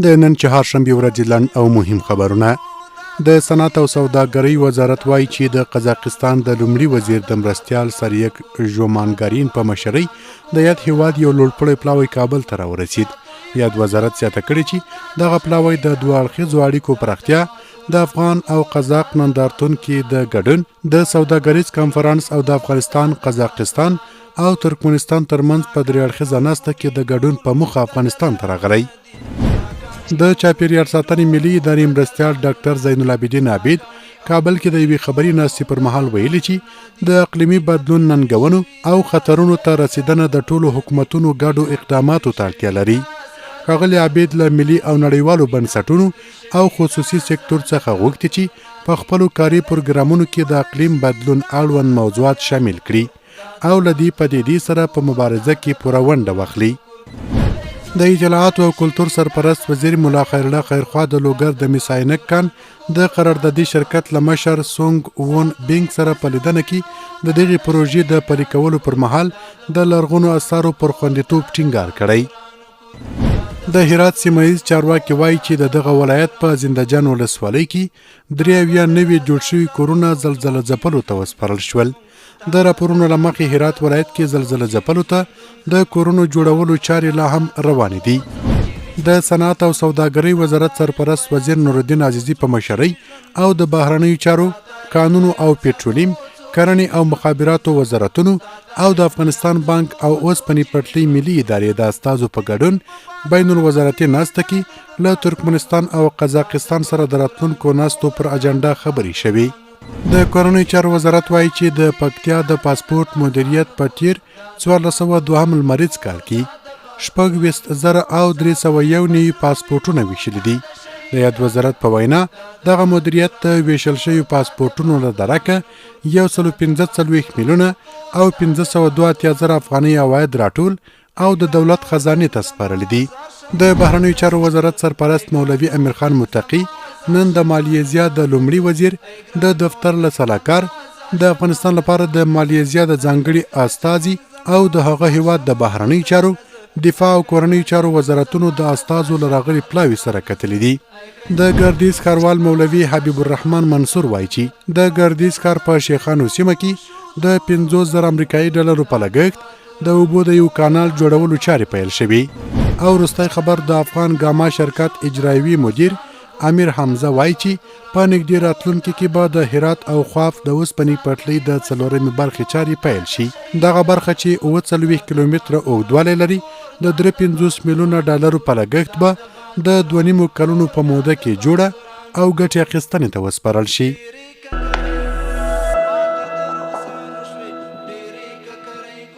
د نن چهارشنبي ورځې لنډ او مهم خبرونه. د صنعت او سوداګرۍ وزارت وایي چې د قزاقستان د لومړي وزیر د مرستیال سریک ژومانګارین په مشرۍ د یاد هیواد یو لوړپوړی پلاوی کابل ته راورسید. یاد وزارت زیاته کړې چې دغه پلاوی د دوه اړخیزو اړیکو پراختیا، د افغان او قزاق نندارتون کې د ګډون، د سوداګریز کنفرانس او د افغانستان، قزاقستان او ترکمنستان ترمنځ په درې اړخیزه ناسته کې د ګډون په موخه افغانستان ته راغلی. د چاپیریال ساتنې ملي ادارې مرستیال ډاکټر زین العابدین عابد کابل کې د یوې خبري ناستې پر مهال ویلي چې د اقلیمي بدلون ننګونو او خطرونو ته رسیدنه د ټولو حکومتونو ګډو اقداماتو ته اړتیا لري. ښاغلي عابد له ملي او نړیوالو بنسټونو او خصوصي سکتور څخه غوښتي چې په خپلو کاري پروګرامونو کې د اقلیم بدلون اړوند موضوعات شامل کړي او له دې پدیدې سره په مبارزه کې پوره ونډه واخلي. د اطلاعات او کلتور سرپرست وزیر ملا خیرالله خیرخوا د لوګر د میساینک کان د قراردادي شرکت له مشر سونګ وون بینګ سره په لیدنه کې د دغې پروژې د پلي کولو پر مهال د لرغونو اثارو پر خوندیتوب ټینګار کړی. د هرات سیمه ییز چارواکي وایي چې د دغه ولایت په زندهجان ولسوالۍ کې 93 نوي جوړ شوي کورونه زلزله ځپلو ته وسپارل شول. د راپورونو له مخې هرات ولایت کې زلزله ځپلو ته د کورونو جوړولو چارې لا هم روانې دي. د صنعت او سوداګرۍ وزارت سرپرست وزیر نورالدین عزیزي په مشرۍ او د بهرنیو چارو، قانون او پټرولیم، کرنې او مخابراتو وزارتونو او د افغانستان بانک او اوسپنې پټلۍ ملي ادارې د استازو په ګډون بین الوزارتي ناسته کې له ترکمنستان او قزاقستان سره د راتلونکو ناستو پر اجنډا خبرې شوې. د کورنیو چارو وزارت وایي چې د پکتیا د پاسپورت مدیریت په تیر 1402 لمریز کال کې 26,000 او 301 نوي پاسپورټونه ویشلي دي. د یاد وزارت په وینا دغه مدیریت د ویشل شویو پاسپورټونو له درکه 145 میلیونه او 582,000 افغاني عواید راټول او د دولت خزانې ته سپارلي دي. د بهرنیو چارو وزارت سرپرست مولوي امیر خان متقي نن د مالیزیا د لومړي وزیر د دفتر له سلاکار، د افغانستان لپاره د مالیزیا د ځانګړي استازي او د هغه هیواد د بهرنیو چارو، دفاع او کورنیو چارو وزارتونو د استازو له راغلي پلاوي سره کتلي دي. د ګردیز ښاروال مولوي حبیب الرحمن منصور وایي چې د ګردیز ښار په شیخانو سیمه کې د 50,000 امریکایي ډالرو په لګښت د اوبو د یو کانال جوړولو چارې پیل شوي. او وروستی خبر د افغان ګاما شرکت اجرایوي مدیر امیر حمزه وایي چې په نږدې راتلونکي کې به د هرات او خواف د اوسپنې پټلۍ د 4مې برخې چارې پیل شي. دغه برخه چې 39 کیلومتره اوږدوالی لري د 53 میلیونه ډالرو په لګښت به د 2.5 کلونو په موده کې جوړه او ګټې اخیستنې ته وسپارل شي.